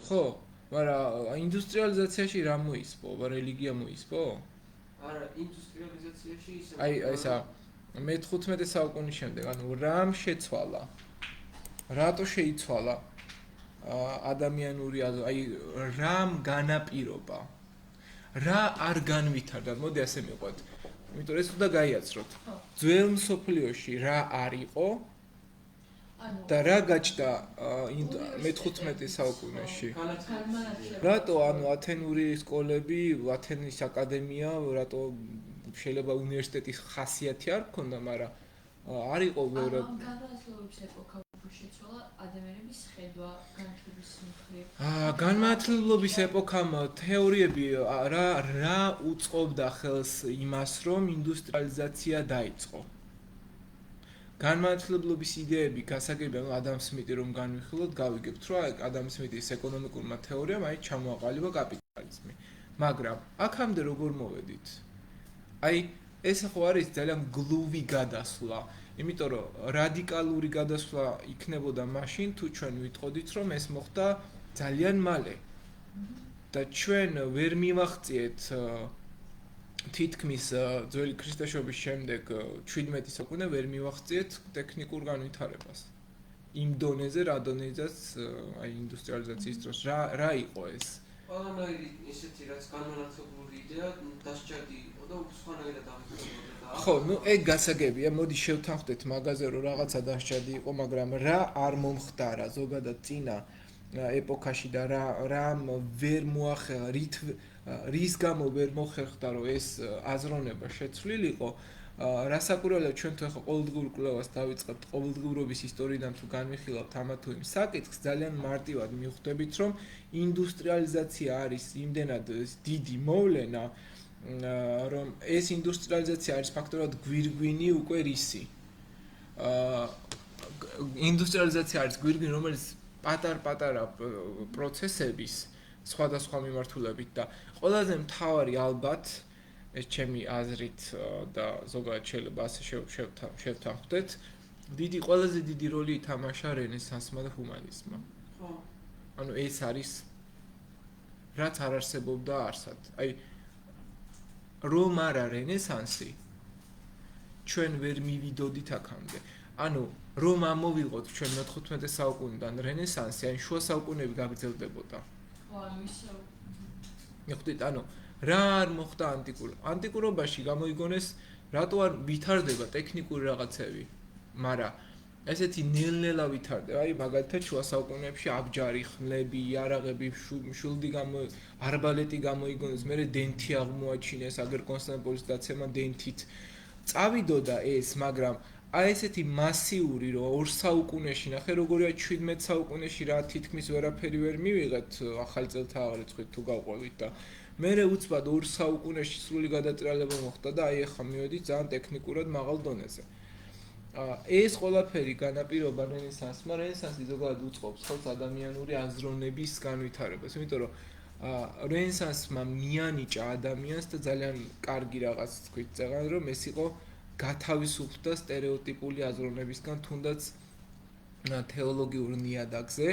ხო, მაგრამ ინდუსტრიალიზაციაში რა მოისპო? რელიგია მოისპო? არა, ინდუსტრიალიზაციაში ისე აი მოხდა, ესა მე-15 საუკუნის შემდეგ, ანუ რამ შეცვალა? რატო შეიცვალა ადამიანური აი რამ განაპირობა? რა არ განვითარდა? მოდი ასე მივყვეთ. იმიტომ ეს უნდა გაიაცროთ. ძველ მსოფლიოში რა არ იყო და რა გაჩნდა მე-15 საუკუნეში? რატო ანუ ათენური სკოლები, ათენის აკადემია, რატო შეიძლება უნივერსიტეტის ხასიათი არ ქონდა, მაგრამ არ იყო ამ განმანათლებლობის ეპოქა უფრო შეცვალა ადამიანების ხედვა განათლების მხრივ. განმანათლებლობის ეპოქამ თეორიები რა უწყობდა ხელს იმას, რომ ინდუსტრიალიზაცია დაიწყო. განმანათლებლობის იდეები გასაგებია, ადამ სმიტი რომ განვიხილოთ, გავიგებთ, რომ ადამ სმიტის ეკონომიკურმა თეორიამ აი ჩამოაყალიბა კაპიტალიზმი. მაგრამ აქამდე როგორ მოვედით? აი ეს ხო არის ძალიან გლუვი გადასვლა, იმიტომ რომ რადიკალური გადასვლა იქნებოდა მაშინ, თუ ჩვენ ვიტყოდით, რომ ეს მოხდა ძალიან მალე. და ჩვენ ვერ მივახციეთ თითქმის ძველი ქრისტეშობის შემდეგ 17 საუკუნე ვერ მივახციეთ ტექნიკურ განვითარებას. იმ დონეზე, რა დონეზეც აი ინდუსტრიალიზაციის დროს რა იყო ეს? ყველანაირი ესეთი რაც განმანათლებლური იდეა დასჭადი იყო და უცხოანაირად აღიქვამოდა და ხო, ნუ ეგ გასაგებია, მოდი შევთანხმდეთ მაგაზე რომ რაღაცა დასჭადი იყო, მაგრამ რა არ მომხდარა ზოგადად წინა ეპოქაში და რამ ვერ მოახერხა, რის გამო ვერ მოხერხდა რომ ეს აზროვნება შეცვლილიყო, რასაკვირველია ჩვენ თუ ახლა ყოველდღიურ კვლევას დავიწყებთ ყოველდღიურობის ისტორიიდან თუ განვიხილავთ ამა თუ იმ საკითხს, ძალიან მარტივად მივხვდებით რომ ინდუსტრიალიზაცია არის იმდენად დიდი მოვლენა, რომ ეს ინდუსტრიალიზაცია არის ფაქტობრივად გვირგვინი უკვე რისი. ინდუსტრიალიზაცია არის გვირგვინი, რომელიც პატარ-პატარა პროცესების სხვადასხვა მიმართულებით და ყველაზე მთავარი ალბათ ეს ჩემი აზრით და ზოგადად შეიძლება ასე შევთანხმდეთ, ყველაზე დიდი როლი ითამაშა რენესანსმა და ჰუმანიზმმა. ხო. ანუ ეს არის რაც არ არსებობდა არსად. აი რომ არა რენესანსი ჩვენ ვერ მივიდოდით აქამდე. ანუ რომ ამოვიღოთ ჩვენ მე-15 საუკუნიდან რენესანსი, აი შუა საუკუნეები გაგრძელდებოდა. ხო, ანუ ისე. მიხდით, ანუ რა არ მოხდა ანტიკურობაში გამოიგონეს რატო არ ვითარდება ტექნიკური რაღაცები, მაგრამ ესეთი ნელ-ნელა ვითარდება. აი მაგალითად შუა საუკუნეებში აბჯარი, ხმლები, იარაღები, შულდი არბალეტი გამოიგონეს, მერე დენთი აღმოაჩინეს, აგერ კონსტანტინოპოლის დაცემა დენთით. წავიდოდა ეს, მაგრამ აი ესეთი მასიური რომ 2 საუკუნეში ნახე როგორია 17 საუკუნეში რა თითქმის ვერაფერი ვერ მივიღეთ ახალი წელთაღრიცხვით თუ გავყოლით და მერე უცბად 2 საუკუნეში სრული გადატრიალება მოხდა და აი ახლა მივედით ძალიან ტექნიკურად მაღალ დონეზე. ეს ყველაფერი განაპირობა რენესანსმა, რენესანსი ზოგადად უწყობს ხელს ადამიანური აზროვნების განვითარებას, იმიტომ რომ რენესანსმა მიანიჭა ადამიანს და ძალიან კარგი რაღაც თქვით წეგან რომ ეს იყო გათავისუფლდა სტერეოტიპული აზროვნებისგან, თუნდაც თეოლოგიურ ნიადაგზე,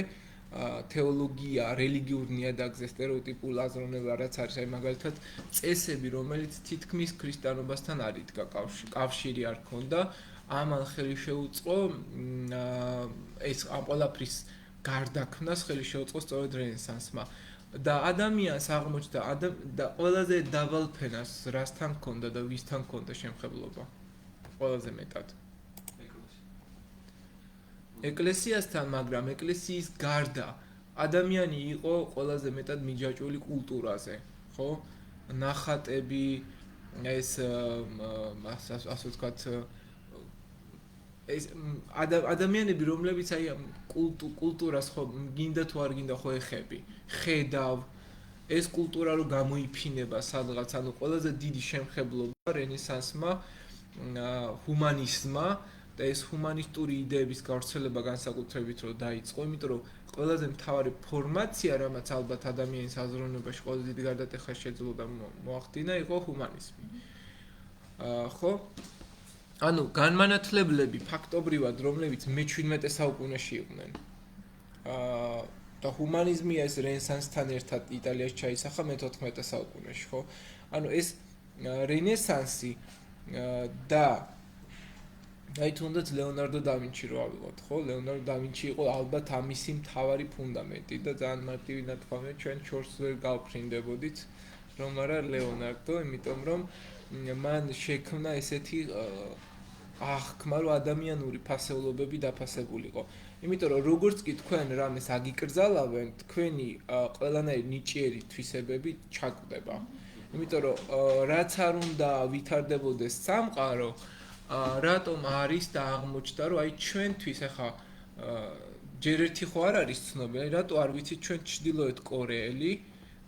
თეოლოგია, რელიგიურ ნიადაგზე სტერეოტიპულ აზროვნება რაც არის, აი მაგალითად წესები, რომელიც თითქმის ქრისტიანობასთან არ იდგა კავშირი არ ქონდა, ამან ხელი შეუწყო ეს ამ ყველაფრის გარდაქმნას ხელი შეუწყო სწორედ რენესანსმა. და ადამიანს აღმოჩნდა და ყველაზე დაბალ ფენას რასთან ქონდა და ვისთან ქონდა შემხებლობა. ყველაზე მეტად. ეკლესიასთან, მაგრამ ეკლესიის გარდა ადამიანი იყო ყველაზე მეტად მიჯაჭვული კულტურაზე, ხო? ნახატები, ეს ასე ვთქვათ, ეს ადამიანები, რომლებიც აი კულტურას ხო გინდა თუ არ გინდა ხო ეხები, ხედავ ეს კულტურა რო გამოიფინება სადღაც, ანუ ყველაზე დიდი შემხებლობა რენესანსმა, ჰუმანიზმმა და ეს ჰუმანისტური იდეების გავრცელება განსაკუთრებით რო დაიწყო, იმიტომ რომ ყველაზე მთავარი ფორმაცია, რამაც ალბათ ადამიანის აზროვნებაში ყველაზე დიდი გარდატეხა შეძლო და მოახდინა, იყო ჰუმანიზმი. ხო? ანუ განმანათლებლები ფაქტობრივად, რომლებიც მე-17 საუკუნეში იყვნენ. და ჰუმანიზმია ეს რენესანსთან ერთად იტალიაში ჩაისახა მე-14 საუკუნეში, ხო? ანუ ეს რენესანსი და აი თუნდაც ლეონარდო და ვინჩი რო ავიღოთ, ხო? ლეონარდო და ვინჩი იყო ალბათ ამისი მთავარი ფუნდამენტი და ძალიან მარტივი ნათქვამია, ჩვენ შორს ვერ გავფრინდებოდით, რომ არა ლეონარდო, იმიტომ რომ მან შექმნა ესეთი აღქმა, რომ ადამიანური ფასეულობები დაფასებულიყო. იმიტომ რომ როგორც კი თქვენ რამეს აგიკრძალავენ, თქვენი ყველანაირი ნიჭიერი თვისებები ჩაკვდება. იმიტომ რომ რაც არ უნდა ვითარდებოდეს სამყარო, რატომ არის და აღმოჩნდა, რომ აი ჩვენთვის ახლა ჯერ ერთი ხო არ არის ცნობილი, რატო არ ვიცით ჩვენ ჩრდილოეთ კორეელი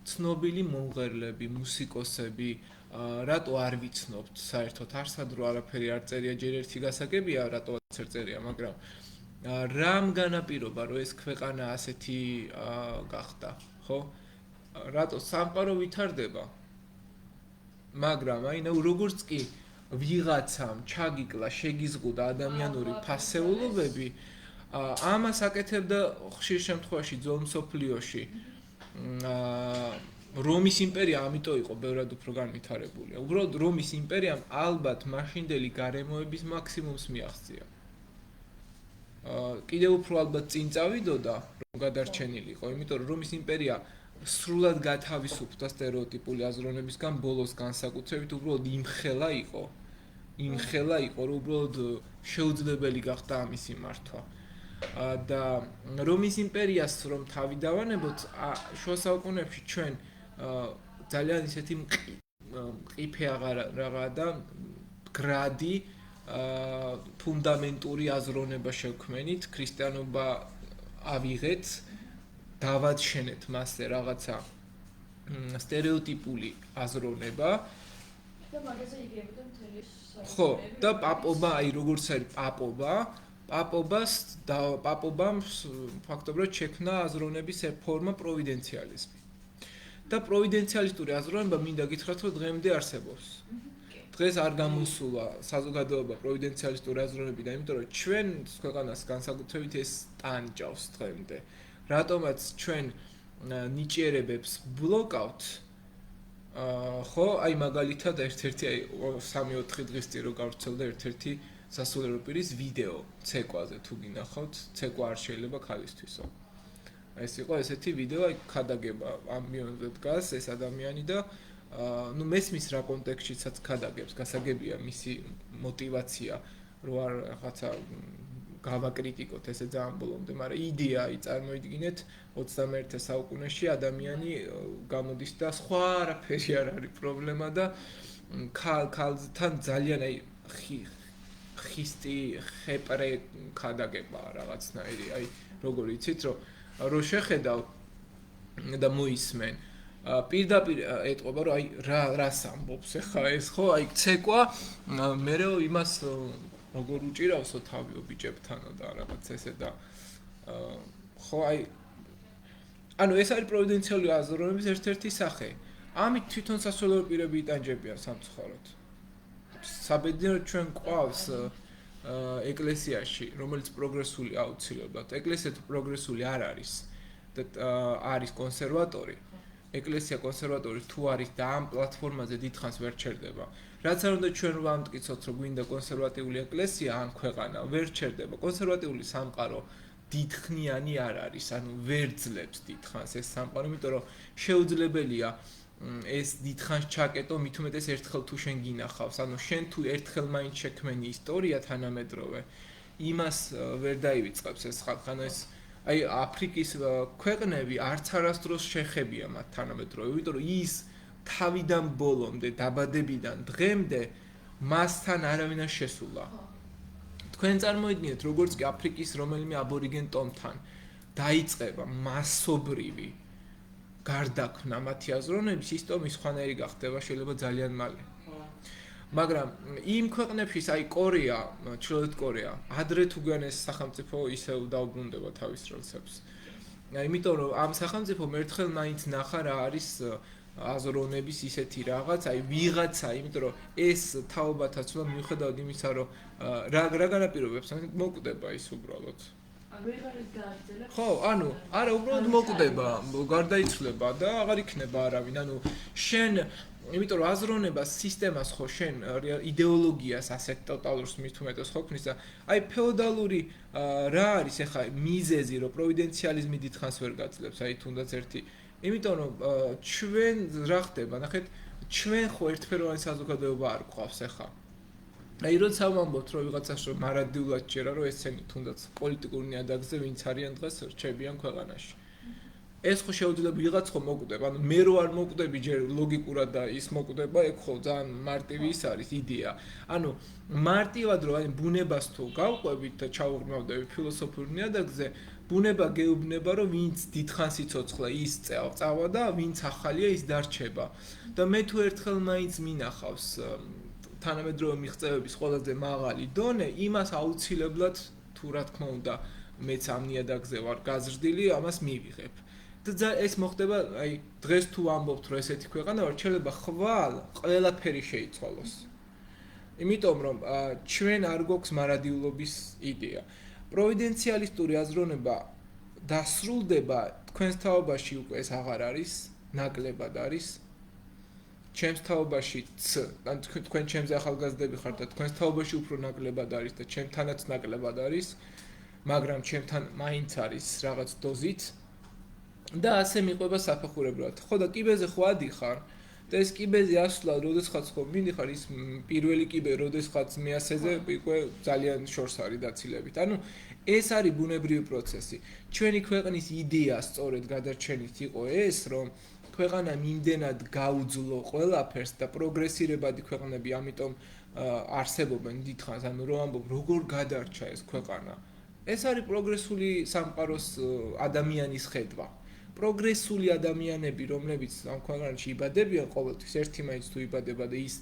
ცნობილი მომღერლები, მუსიკოსები, რატო არ ვიცნობთ საერთოდ არსად რო არაფერი არ წერია, ჯერ ერთი გასაგებია, რატოაც არ წერია, მაგრამ რამ განაპირობა რომ ეს ქვეყანა ასეთი გახდა, ხო? რატო სამყარო ვითარდება? მაგრამ აი ნუ როგორც კი ვიღაცამ ჩაგიკლა, შეგიზღუდა ადამიანური ფასეულობები, ამას აკეთებდა ხშირ შემთხვევაში ძველ მსოფლიოში. რომის იმპერია ამიტომ იყო ბევრად უფრო განვითარებული. უბრალოდ რომის იმპერიამ ალბათ მაშინდელი გარემოების მაქსიმუმს მიაღწია. კიდევ უფრო ალბათ წინ წავიდოდა, რომ გადარჩენილიყო, იმიტომ რომ რომის იმპერია სრულად გათავისუფლდა სტერეოტიპული აზროვნებისგან, ბოლოს განსაკუთრებით უბრალოდ იმხელა იყო, რომ უბრალოდ შეუძლებელი გახდა ამისი მართვა. და რომის იმპერიას რომ თავი დავანებოთ, შუა საუკუნეებში ჩვენ ძალიან ისეთი მყიფე აღარა და გრადი ფუნდამენტური აზროვნება შევქმენით, ქრისტიანობა ავიღეთ, დავადშენეთ მასზე რაღაცა სტერეოტიპული აზროვნება. და მაგაზე იგებოდა მთელი ხო, და პაპობა, აი როგორც არის პაპობამ ფაქტობრივად შექმნა აზროვნების ფორმა პროვიდენციალიზმი. და პროვიდენციალისტური აზროვნება მინდა გითხრათ, რომ დღემდე არსებობს. დღეს არ გამოსულა საზოგადოება პროვიდენციალისტური აზროვნებიდან, იმიტომ რომ ჩვენ ქვეყანას განსაკუთრებით ეს ტანჯავს დღემდე. რატომაც ჩვენ ნიჭიერებებს ბლოკავთ, ხო, აი მაგალითად ერთ-ერთი აი 3-4 დღის წინ რო გავრცელდა ერთ-ერთი სასულიერო პირის ვიდეო ცეკვაზე თუ გინახავთ, ცეკვა არ შეიძლება ქალისთვისო. ეს იყო ესეთი ვიდეო, აი ქადაგება ამბიონზე დგას ეს ადამიანი და ნუ მესმის რა კონტექსტშიც ქადაგებს, გასაგებია მისი мотиваცია, რო არ რაღაცა გავაკრიტიკოთ ესე ძალიან ბოლომდე, მაგრამ იდეა აი წარმოიდგინეთ 21 საუკუნეში ადამიანი გამოდის და სხვა არაფერი არ არის პრობლემა და ქალთან ძალიან აი ხისტი ხეპრე ქადაგება რაღაცნაირი, აი როგორ იცით რომ შეხედავ და მოისმენ პირდაპირ ეტყობა რომ აი რას ამბობს ახლა ეს ხო აი ცეკვა მერე იმას როგორ უჭირავსო თავიო ბიჭებთანო და რაღაც ესე და ხო აი ანუ ეს არის პროვიდენციალური აზროვნების ერთ-ერთი სახე. ამით თვითონ სასულიერო პირები იტანჯებიან სამწუხაროდ. საბედნიეროდ ჩვენ გვყავს ეკლესიაში, რომელიც პროგრესული აუცილებლად. ეკლესია თუ პროგრესული არ არის და არის კონსერვატორი. ეკლესია კონსერვატორი თუ არის და ამ პლატფორმაზე დიდხანს ვერ ჩერდება. რაც არ უნდა ჩვენ ვამტკიცოთ, რომ გვინდა კონსერვატიული ეკლესია ან ქვეყანა ვერ ჩერდება. კონსერვატიული სამყარო დიდხნიანი არ არის, ანუ ვერ ძლებს დიდხანს ეს სამყარო, იმიტომ რომ შეუძლებელია ეს დიდხანს ჩაკეტო, მით უმეტეს ერთხელ თუ შენ გინახავს, ანუ შენ თუ ერთხელ მაინც შექმენი ისტორია თანამედროვე, იმას ვერ დაივიწყებს ეს ხალხი, ანუ ეს აი აფრიკის ქვეყნები არც არასდროს შეხებია მათ თანამედროვე, იმიტომ რომ ის თავიდან ბოლომდე, დაბადებიდან დღემდე მასთან არავინ არ შესულა. თქვენ წარმოიდგინეთ, როგორც კი აფრიკის რომელიმე აბორიგენ ტომთან დაიწყება მასობრივი გარდაქმნა მათი აზროვნების, ის ტომი სხვანაირი გახდება შეიძლება ძალიან მალე. მაგრამ იმ ქვეყნებში, აი კორეა, ჩრდილოეთ კორეა, ადრე თუ გან ეს სახელმწიფო ისევ დაუბრუნდება თავის რელსებს. იმიტომ რომ ამ სახელმწიფომ ერთხელ მაინც ნახა რა არის აზროვნების ისეთი რაღაც, აი ვიღაცა, იმიტომ რომ ეს თაობათაც უნდა მიუხედავად იმისა, რომ რა განაპირობებს, მოკვდება ის უბრალოდ. ვეღარ გააგრძელებს. ხო, ანუ არა უბრალოდ მოკვდება, გარდაიცვლება და აღარ იქნება არავინ. ანუ შენ, იმიტომ რომ აზროვნებას სისტემას ხო შენ იდეოლოგიას ასეთ ტოტალურს მithumetes ხო ქნის და აი ფეოდალური რა არის ახლა მიზეზი რომ პროვიდენციალიზმი დიდხანს ვერ გაძლებს, აი თუნდაც ერთი. იმიტომ რომ ჩვენ რა ხდება, ნახეთ, ჩვენ ხო ერთფეროვანი საზოგადოება არ გვყავს ახლა. აი როცა ვამბობთ რომ ვიღაცას რომ მარადიულად ჯერა რომ ესენი თუნდაც პოლიტიკური ნიადაგზე ვინც არიან დღეს რჩებიან ქვეყანაში. ეს ხო შეუძლია ვიღაც ხო მოკვდება, ანუ მე რო არ მოკვდები ჯერ ლოგიკურად და ის მოკვდება, ეგ ხო ძალიან მარტივი ის არის იდეა. ანუ მარტივად რომ აი ბუნებას თუ გავყვებით და ჩავღრმავდები ფილოსოფიურ ნიადაგზე, ბუნება გეუბნება რომ ვინც დიდხანს იცოცხლა ის წავა და ვინც ახალია ის დარჩება. და მე თუ ერთხელ მაინც მინახავს თანამედროვე მიღწევების ყველაზე მაღალი დონე, იმას აუცილებლად თუ რა თქმა უნდა მეც ამ ნიადაგზე ვარ გაზრდილი, ამას მივიღებ. და ეს მოხდება, აი დღეს თუ ვამბობთ რომ ესეთი ქვეყანა ვარ, შეიძლება ხვალ ყველაფერი შეიცვალოს. იმიტომ რომ ჩვენ არ გვაქვს მარადიულობის იდეა. პროვიდენციალისტური აზროვნება დასრულდება თქვენს თაობაში უკვე ეს აღარ არის, ნაკლებად არის. ჩემს თაობაშიც, ან თქვენ ჩემზე ახალგაზრდები ხართ და თქვენს თაობაში უფრო ნაკლებად არის და ჩემთანაც ნაკლებად არის, მაგრამ ჩემთან მაინც არის რაღაც დოზით და ასე მიყვება საფეხურებრივად. ხო და კიბეზე ხო ადიხარ და ეს კიბეზე ასვლა, როდესღაც ხო მინდიხარ ის პირველი კიბე, როდესღაც მეასეზე უკვე ძალიან შორს არის დაცილებით. ანუ ეს არის ბუნებრივი პროცესი. ჩვენი ქვეყნის იდეა სწორედ გადარჩენით იყო ეს, რომ ქვეყანა იმდენად გაუძლო ყველაფერს და პროგრესირებადი ქვეყნები ამიტომ არსებობენ დიდხანს, ანუ რომ ამბობ როგორ გადარჩა ეს ქვეყანა. ეს არის პროგრესული სამყაროს ადამიანის ხედვა. პროგრესული ადამიანები, რომლებიც ამ ქვეყანაში იბადებიან ყოველთვის, ერთი მაინც თუ იბადება და ის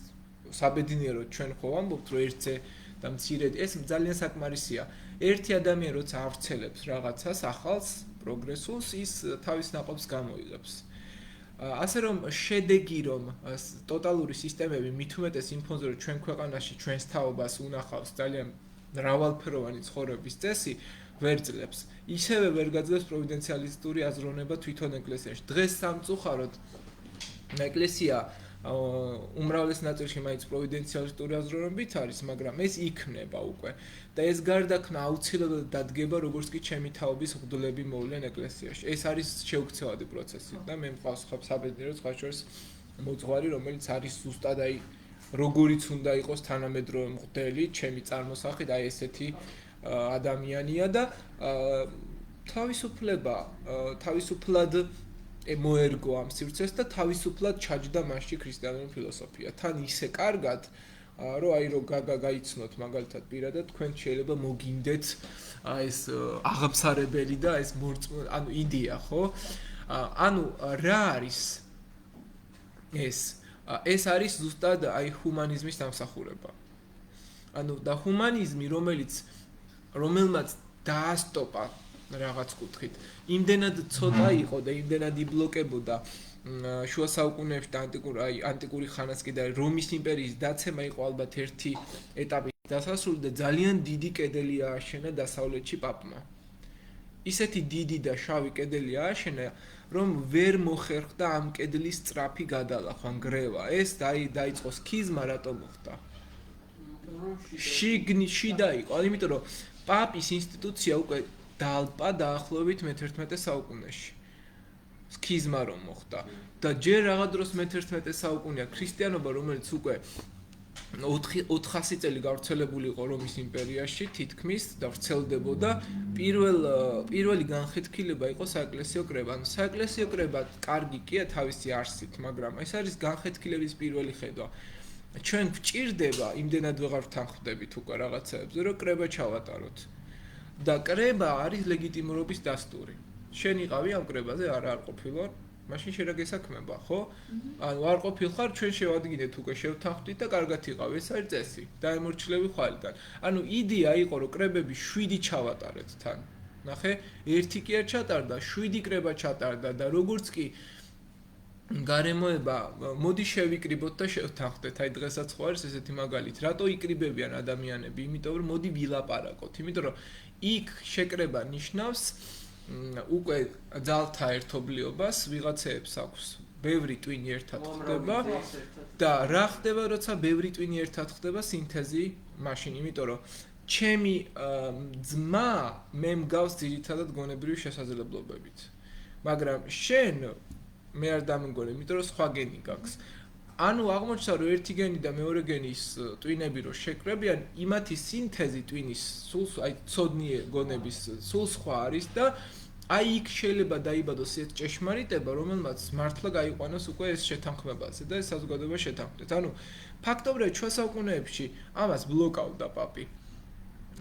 საბედნიეროდ ჩვენ ხო ვამბობთ, რომ ერთზე და მცირედ, ეს ძალიან საკმარისია. ერთი ადამიანი როცა ავრცელებს რაღაცას ახალს, პროგრესულს, ის თავის ნაყოფს გამოიღებს. ასე რომ შედეგი რომ ტოტალური სისტემები მithumetes იმ ფონზე რომ ჩვენ ქვეყანაში ჩვენს თაობას უნახავს ძალიან მრავალფეროვანი ცხოვრების წესი ვერ ძლებს. ისევე ვერ გაძლებს პროვიდენციალისტური აზროვნება თვითონ ეკლესიაში. დღეს სამწუხაროდ ეკლესია უმრავლეს ნაწილში მაინც პროვიდენციალისტური აზროვნებით არის, მაგრამ ეს იქნება უკვე. და ეს გარდაქმნა აუცილებლად დადგება, როგორც კი ჩემი თაობის მღვდლები მოვლენ ეკლესიაში. ეს არის შეუქცევადი პროცესი და მე მყავს ხა საბედნიეროდ ხაშორს მოძღვარი, რომელიც არის ზუსტად აი როგორიც უნდა იყოს თანამედროვე მღვდელი, ჩემი წარმოსახით აი ესეთი ადამიანია და თავისუფლად მოერგო ამ სივრცეს და თავისუფლად ჩაჯდა მასში ქრისტიანული ფილოსოფია. თან ისე კარგად რომ აი რომ გაიცნოთ მაგალითად პირადად თქვენ შეიძლება მოგინდეთ ეს აღამსარებელი და ეს ანუ იდეა ხო? ანუ რა არის ეს არის ზუსტად აი ჰუმანიზმის დამსახურება. ანუ და ჰუმანიზმი რომელმაც დაასტოპა რაღაც კუთხით. იმდენად ცოტა იყო და იმდენად იბლოკებოდა შუა საუკუნეებში და ანტიკური ხანაც კიდე რომის იმპერიის დაცემა იყო ალბათ ერთი ეტაპი დასასრული და ძალიან დიდი კედელი ააშენა დასავლეთში პაპმა. ისეთი დიდი და შავი კედელი ააშენა, რომ ვერ მოხერხდა ამ კედლის სწრაფი გადალახვა, ნგრევა. ეს დაიწყო სქიზმა, რატომ მოხდა? შიდა იყო, იმიტომ რომ პაპის ინსტიტუცია უკვე დალპა დაახლოებით მე-11 საუკუნეში. სქიზმა რომ მოხდა და ჯერ რაღაც დროს მე-11 საუკუნეა ქრისტიანობა, რომელიც უკვე 400 წელი გავრცელებული იყო რომის იმპერიაში, თითქმის და ვრცელდებოდა. პირველი განხეთქილება იყო საეკლესიო კრება. ანუ საეკლესიო კრება კარგი კია თავისი არსით, მაგრამ ეს არის განხეთქილების პირველი ხედვა. ჩვენ გვჭირდება, იმდენად ვეღარ ვთანხმდებით უკვე რაღაცეებზე, რომ კრება ჩავატაროთ. და კრება არის ლეგიტიმურობის დასტური. შენ იყავი ამ კრებაზე, არ ყოფილვარ, მაშინ შენ რა გესაქმება, ხო? ანუ არ ყოფილხარ, ჩვენ შევადგინეთ უკვე შევთანხმდით და კარგად იყავი, ეს არის წესი. დაემორჩილები ხვალიდან. ანუ იდეა იყო, რომ კრებები 7 ჩავატარეთ თან. ნახე, ერთი კი არ ჩატარდა, 7 კრება ჩატარდა და როგორც კი გარემოება მოდი შევიკრიბოთ და შევთანხმდეთ. აი დღესაც ხო არის ესეთი მაგალითი. რატო იკრიბებიან ადამიანები? იმიტომ რომ მოდი ვილაპარაკოთ. იმიტომ რომ იქ შეკრება ნიშნავს უკვე ძალთა ერთობლიობას, ვიღაცეებს აქვს ბევრი ტვინი ერთად ხდება და რა ხდება, როცა ბევრი ტვინი ერთად ხდება სინთეზი მაშინ, იმიტომ რომ ჩემი ძმა მე მგავს ძირითადად გონებრივი შესაძლებლობებით. მაგრამ შენ მე არ დამეგონე, იმიტომ რომ სხვა გენი გაქვს. ანუ აღმოჩნდა რომ ერთი გენი და მეორე გენის ტვინები რო შეკრებიან, იმათი სინთეზი ტვინის სულ აი ცოდნი გონების სულ სხვა არის და აი იქ შეიძლება დაიბადოს ეს ჭეშმარიტება, რომელმაც მართლა გაიყვანოს უკვე ეს შეთანხმებაზე და ეს საზოგადოება შეთანხმდეთ. ანუ ფაქტობრივად ჩვენ საუკუნეებში ამას ბლოკავდა პაპი.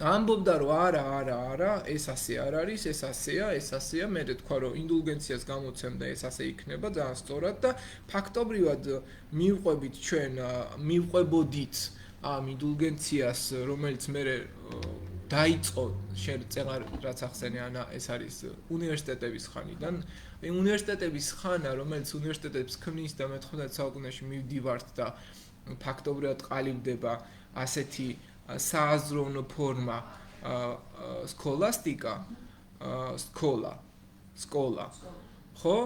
ამბობდა რომ არა, ეს ასე არ არის, ეს ასეა, მე თქვა რომ ინდულგენციას გამოცემ და ეს ასე იქნება ძალიან სწორად და ფაქტობრივად მივყვებით ჩვენ, მივყვებოდით ამ ინდულგენციას, რომელიც მე დაიწყო შეწეღა რაც ახსენე ანა, ეს არის უნივერსიტეტების ხანიდან. უნივერსიტეტების ხანა, რომელიც უნივერსიტეტებს ქმნის და მე-19 საუკუნეში მივდივართ და ფაქტობრივად ყალიბდება ასეთი სააზროვნო ფორმა სკოლასტიკა, სკოლა. ხო?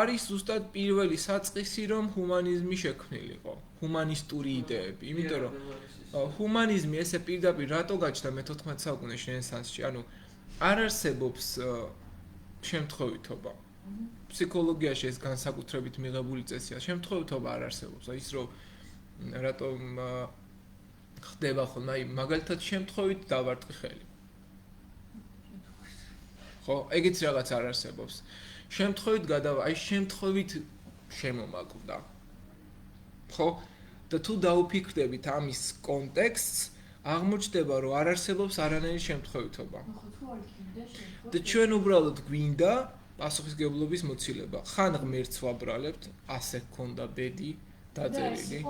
არის ზუსტად პირველი საწყისი, რომ ჰუმანიზმი შექმნილიყო, ჰუმანისტური იდეები, იმიტომ რომ ჰუმანიზმი ესე პირდაპირ რატო გაჩნდა მე-14 საუკუნეში რენესანსში? ანუ არ არსებობს შემთხვევითობა. ფსიქოლოგიაში ეს განსაკუთრებით მიღებული წესია. შემთხვევითობა არ არსებობს. აი ის რომ რატომ ხდება ხოლმე, აი მაგალითად შემთხვევით დავარტყი ხელი. ხო, ეგეც რაღაც არ არსებობს. შემთხვევით აი შემთხვევით შემომაკვდა. ხო? და თუ დაუფიქრდებით ამის კონტექსტს, აღმოჩნდება რომ არ არსებობს არანაირი შემთხვევითობა. და ჩვენ უბრალოდ გვინდა პასუხისმგებლობის მოცილება. ხან ღმერთს ვაბრალებთ, ასე გქონდა ბედი დაწერილი.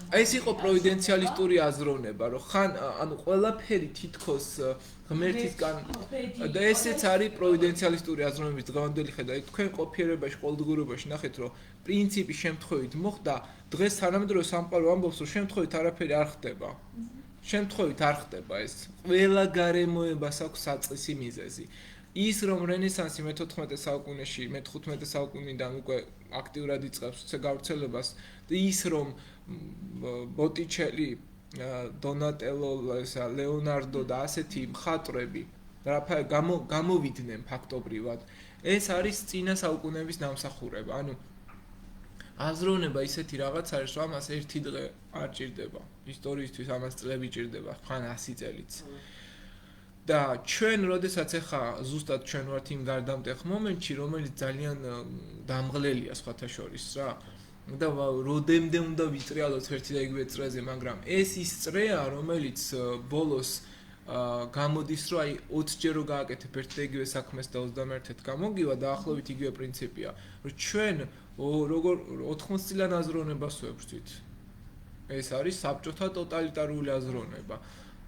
ეს იყო პროვიდენციალისტური აზროვნება, რომ ხან ანუ ყველაფერი თითქოს ღმერთისგან და ესეც არის პროვიდენციალისტური აზროვნების დღევანდელი ხედვა. თქვენ ყოფიერებაში, ყოველდღიურობაში ნახეთ, რომ პრინციპი შემთხვევით მოხდა, დღეს თანამედროვე სამყარო ამბობს, რომ შემთხვევით არაფერი არ ხდება. შემთხვევით არ ხდება ეს. ყველა გარემოებას აქვს საწყისი მიზეზი. ის რომ რენესანსი მე-14 საუკუნეში, მე-15 საუკუნიდან უკვე აქტიურად იწყებს ეს გავრცელებას და ის რომ ბოტიჩელი, დონატელო, ლეონარდო და ასეთი მხატვრები რაფაელ გამოვიდნენ ფაქტობრივად, ეს არის წინა საუკუნეების დამსახურება. ანუ აზროვნება ისეთი რაღაც არის, რომ ამას ერთი დღე არ ჭირდება. ისტორიისთვის ამას წლები ჭირდება, ხან 100 წელიც. და ჩვენ როდესაც ახლა ზუსტად ჩვენ ვართ იმ გარდამტეხ მომენტში, რომელიც ძალიან დამღლელია სხვათა შორის რა. და როდემდე უნდა ვიტრიალოთ ერთი და იგივე წრეზე, მაგრამ ეს ის წრეა, რომელიც ბოლოს გამოდის, რომ აი 20 ჯერ რო გააკეთებ ერთი და იგივე საქმეს და 21-ით გამოგივა, დაახლოებით იგივე პრინციპია, რომ ჩვენ როგორ 80 წლიან აზროვნებას ვებრძვით. ეს არის საბჭოთა ტოტალიტარული აზროვნება.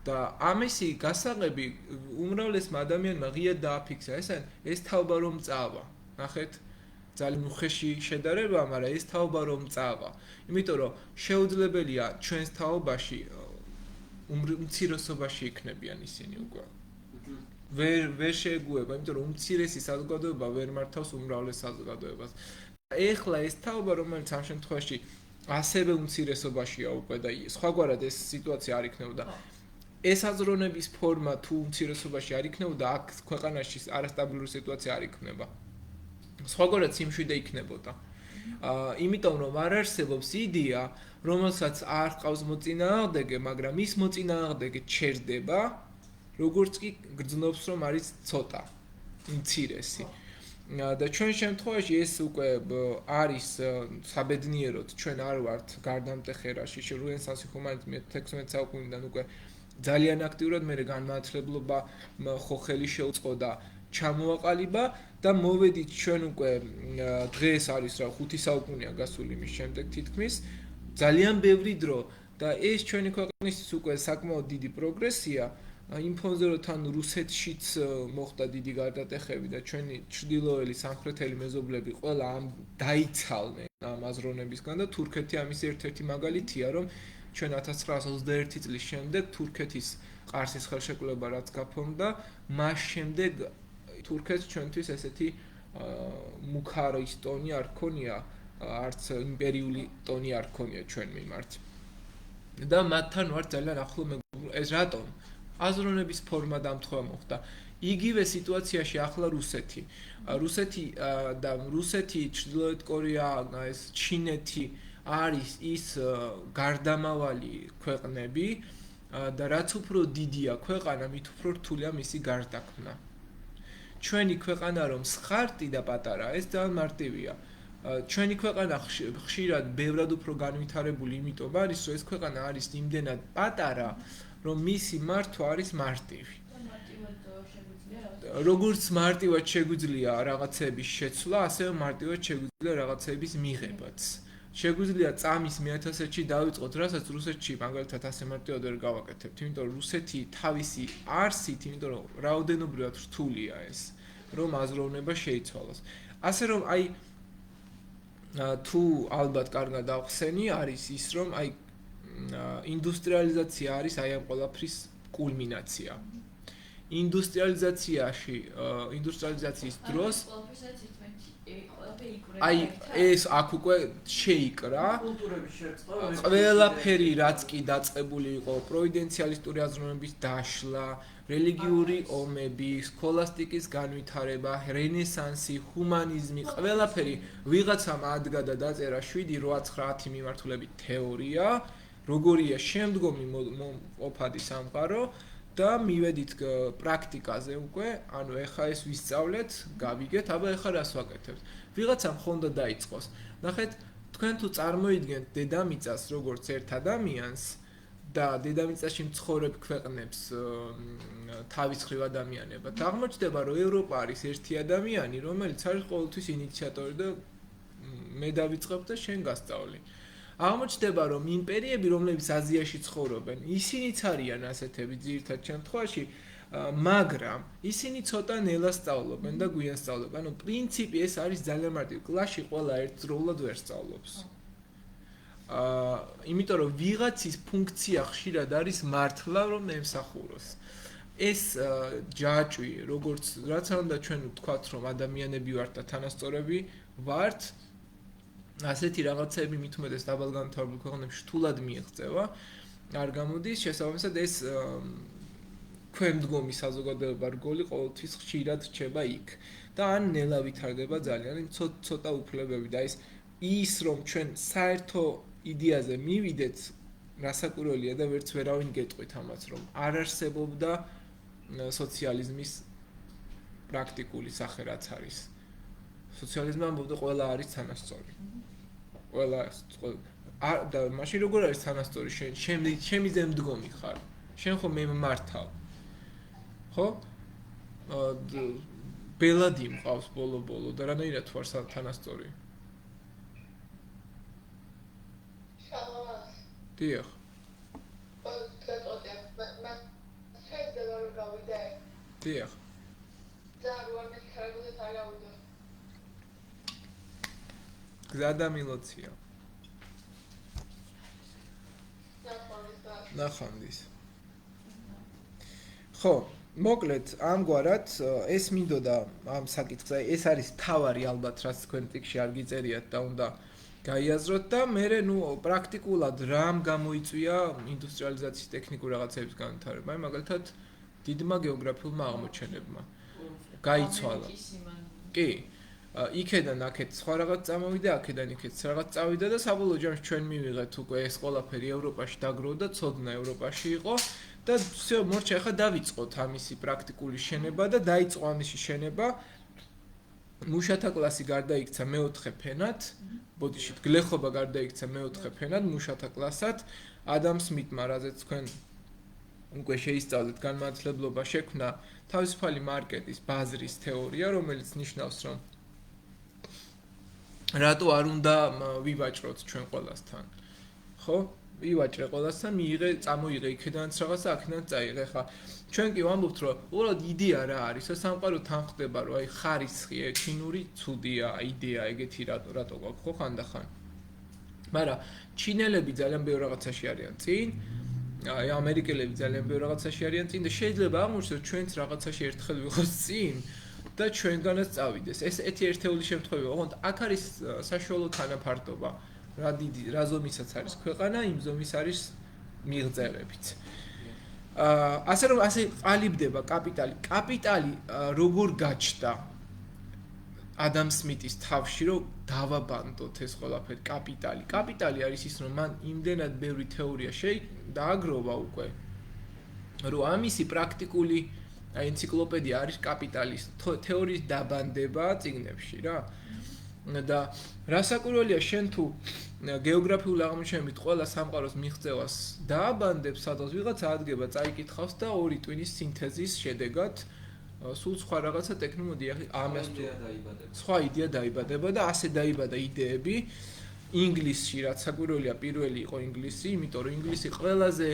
და ამისი გასაღები უმრავლესმა ადამიანმა ღიად დააფიქსა, ეს თაობა რომ წავა. ნახეთ, ძალიან უხეში შედარება, მაგრამ ეს თაობა რომ წავა. იმიტომ რომ შეუძლებელია ჩვენს თაობაში უმცირესობაში იქნებიან ისინი უკვე. ვერ შეეგუება, იმიტომ რომ უმცირესი საზოგადოება ვერ მართავს უმრავლეს საზოგადოებას. ეხლა ეს თაობა, რომელიც ამ შემთხვევაში ასევე უმცირესობაშია უკვე და სხვაგვარად ეს სიტუაცია არ იქნებოდა. ეს აზროვნების ფორმა თუ უმცირესობაში არ იქნებოდა, აქ ქვეყანაში არასტაბილური სიტუაცია არ იქნება. სხვაგვარად სიმშვიდე იქნებოდა. იმიტომ რომ არ არსებობს იდეა, რომელსაც არ ყავს მოწინააღმდეგე, მაგრამ ის მოწინააღმდეგე ჩერდება, როგორც კი გრძნობს რომ არის ცოტა, უმცირესი. და ჩვენ შემთხვევაში ეს უკვე არის საბედნიეროდ, ჩვენ არ ვართ გარდამტეხ ერაში, რენესანსი ჰუმანიზმი 16 საუკუნიდან უკვე ძალიან აქტიურად მე განმაათლებლობა ხოხელი შეუწყო და ჩამოაყალიბა და მოვედით ჩვენ უკვე დღეს არის რა 5 საუკუნეა გასული მის შემდეგ თითქმის ძალიან ბევრი დრო და ეს ჩვენი ქვეყნისთვის უკვე საკმაოდ დიდი პროგრესია იმ ფონზე რომ თან რუსეთშიც მოხდა დიდი გარდატეხები და ჩვენი ჩრდილოელი სამხრეთელი მეზობლები ყველა ამ დაიცალნენ ამ აზროვნებისგან და თურქეთი ამის ერთ-ერთი მაგალითია რომ ჩვენ 1921 წლის შემდეგ თურქეთის ყარსის ხელშეკრულება რაც გაფორმდა მას შემდეგ თურქეთს ჩვენთვის ესეთი მუქარის ტონი არ ქონია არც იმპერიული ტონი არ ქონია ჩვენ მიმართ და მათთან ვარ ძალიან ახლო ეს რატომ აზროვნების ფორმა დამთხვა მოხდა. იგივე სიტუაციაში ახლა რუსეთი. რუსეთი, ჩრდილოეთ კორეა, ეს ჩინეთი არის ის გარდამავალი ქვეყნები და რაც უფრო დიდია ქვეყანა, მით უფრო რთულია მისი გარდაქმნა. ჩვენი ქვეყანა რომ სხარტი და პატარაა, ეს ძალიან მარტივია. ჩვენი ქვეყანა ხშირად ბევრად უფრო განვითარებული, იმიტომ არის, რომ ეს ქვეყანა არის იმდენად პატარა, რომ მისი მართვა არის მარტივი. როგორც მარტივად შეგვიძლია რაღაცების შეცვლა, ასევე მარტივად შეგვიძლია რაღაცების მიღებაც. შეგვიძლია წამის მე-1000-ში დავიწყოთ, რასაც რუსეთში მაგალითად ასე მარტივად ვერ გავაკეთებთ, იმიტომ რომ რუსეთი თავისი არსით, იმიტომ რომ რაოდენობრივად რთულია ეს, რომ აზროვნება შეიცვალოს. ასე რომ აი თუ ალბათ კარგად ავხსენი, არის ის რომ აი ინდუსტრიალიზაცია არის აი ამ ყველაფრის კულმინაცია. ინდუსტრიალიზაციის დროს აი ეს აქ უკვე შეიკრა ყველაფერი რაც კი დაწყებული იყო პროვიდენციალისტური აზროვნების დაშლა, რელიგიური ომები, სქოლასტიკის განვითარება, რენესანსი, ჰუმანიზმი, ყველაფერი ვიღაცამ ადგა და დაწერა 7-8-10 მიმართულებით თეორია, როგორია შემდგომი ყოფადი სამყარო და მივედით პრაქტიკაზე უკვე, ანუ ეხა ეს ვისწავლეთ, გავიგეთ, აბა ეხა რას ვაკეთებთ. ვიღაცამ ხონდა დაიწყოს. ნახეთ, თქვენ თუ წარმოიდგენთ დედამიწას როგორც ერთ ადამიანს და დედამიწაში მცხოვრებ ქვეყნებს თავის ხრივ ადამიანებად, აღმოჩნდება, რომ ევროპა არის ერთი ადამიანი, რომელიც არის ყოველთვის ინიციატორი და მე დავიწყებ და შენ გასწავლი. აღმოჩნდება, რომ იმპერიები, რომლებიც აზიაში ცხოვრობენ, ისინიც არიან ასეთები ძირითად შემთხვევაში, მაგრამ ისინი ცოტა ნელა სწავლობენ და გვიან სწავლობენ. ანუ პრინციპი ეს არის ძალიან მარტივი. კლასში ყველა ერთდროულად ვერ სწავლობს. იმიტომ რომ ვიღაცის ფუნქცია ხშირად არის მართლა რომ ემსახუროს. ეს ჯაჭვი, როგორც რაც უნდა ჩვენ ვთქვათ, რომ ადამიანები ვართ და თანასწორები ვართ, ასეთი რაღაცები მით უმეტეს დაბალგანვითარებულ ქვეყნებში რთულად მიიღწევა. არ გამოდის შესაბამისად ეს ქვემდგომი საზოგადოება რგოლი ყოველთვის ხშირად რჩება იქ და ან ნელა ვითარდება ძალიან, ცოტა უფლებები და ის რომ ჩვენ საერთო იდეაზე მივიდეთ, რასაკვირველია და ვერც ვერავინ გეტყვით ამას, რომ არ არსებობდა სოციალიზმის პრაქტიკული სახე რაც არის. სოციალიზმი ამბობდა ყველა არის თანასწორი. ყველა და მაშინ როგორ არის თანასწორი შენ მიზემ მდგომი ხარ. შენ ხო მე მართავ. ხო? ბელადი მყავს ბოლო და რანაირად ვარ თანასწორი? დიახ. დიახ. გზადამილოცია. ნახანდის. ხო, მოკლედ, ამგვარად ეს მინდოდა ამ საკითხზე, ეს არის თავარი ალბათ, რაც თქვენ ტექსტში არ გიწერიათ და უნდა გაიაზროთ და მე პრაქტიკულად რამ გამოიწვია ინდუსტრიალიზაციის ტექნიკურ რაღაცების განვითარება, აი მაგალითად დიდმა გეოგრაფიულმა აღმოჩენებმა. გაიცვალა. კი. იქედან აქეთ სხვა რაღაც წამოვიდა, აქედან იქეთ რაღაც წავიდა და საბოლოო ჯამში ჩვენ მივიღეთ უკვე ეს ყველაფერი ევროპაში დაგროვდა, ცოდნა ევროპაში იყო და всё, მორჩა ახლა დავიწყოთ ამისი პრაქტიკული შენება და დაიწყო ამისი შენება. მუშათა კლასი გარდაიქცა მეოთხე ფენად, ბოდიშით გლეხობა გარდაიქცა მეოთხე ფენად მუშათა კლასად. ადამ სმითმა, რაზეც თქვენ უკვე შეისწავლეთ, განმანათლებლობა შექმნა თავისუფალი მარკეტის ბაზრის თეორია, რომელიც ნიშნავს, რომ რატო არ უნდა ვივაჭროთ ჩვენ ყველასთან. ხო? ივაჭრე ყველას და მიიღე, წამოიღე იქედანაც რაღაცა, აქედანაც წაიღე. ხა ჩვენ კი ვამბობთ, რომ უბრალოდ იდეა რა არის, სამყარო თან ხდება, რომ აი ხარისხია, ჩინური ცუდია, იდეა ეგეთი რატო გვაქვს ხო ხანდახან. მაგრამ ჩინელები ძალიან ბევრ რაღაცაში არიან წინ, აი ამერიკელები ძალიან ბევრ რაღაცაში არიან წინ და შეიძლება აღმოჩნდეს, რომ ჩვენც რაღაცაში ერთხელ ვიყოს წინ და ჩვენგანაც წავიდეს. ეს ერთეული შემთხვევაა, ოღონდ აქ არის საშუალო თანაფარდობა. რა ზომისაც არის ქვეყანა, იმ ზომის არის მიღწევებიც. ასე რომ ასე ყალიბდება კაპიტალი. კაპიტალი როგორ გაჩნდა ადამ სმითის თავში, რომ დავაბანდოთ ეს ყველაფერი კაპიტალი. კაპიტალი არის ის, რომ მან იმდენად ბევრი თეორია დააგროვა უკვე, რომ ამისი პრაქტიკული ენციკლოპედია არის კაპიტალის თეორიის დაბანდება წიგნებში რა. და რასაკვირველია შენ თუ გეოგრაფიული აღმოჩენებით ყველა სამყაროს მიღწევას დააბანდებს, სადღაც ვიღაცა ადგება, წაიკითხავს და ორი ტვინის სინთეზის შედეგად სულ სხვა რაღაცა ტექნოლოგია ამას თუ სხვა იდეა დაიბადება და ასე დაიბადა იდეები ინგლისში, რაც საკვირველია პირველი იყო ინგლისი, იმიტომ რომ ინგლისი ყველაზე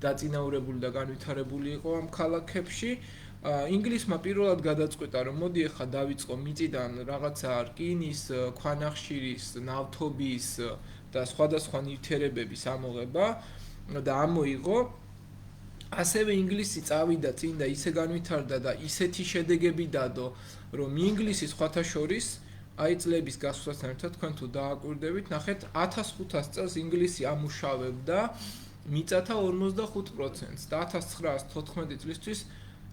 დაწინაურებული და განვითარებული იყო ამ ქალაქებში. ინგლისმა პირველად გადაწყვიტა, რომ მოდი ახლა დავიწყო მიწიდან რაღაცა რკინის, ქვანახშირის, ნავთობის და სხვადასხვა ნივთიერებების ამოღება და ამოიღო. ასევე ინგლისი წავიდა წინ და ისე განვითარდა და ისეთი შედეგები დადო, რომ ინგლისი სხვათა შორის აი წლების გასვლასთან ერთად თქვენ თუ დააკვირდებით, ნახეთ 1500 წელს ინგლისი ამუშავებდა მიწათა 45%-ს და 1914 წლისთვის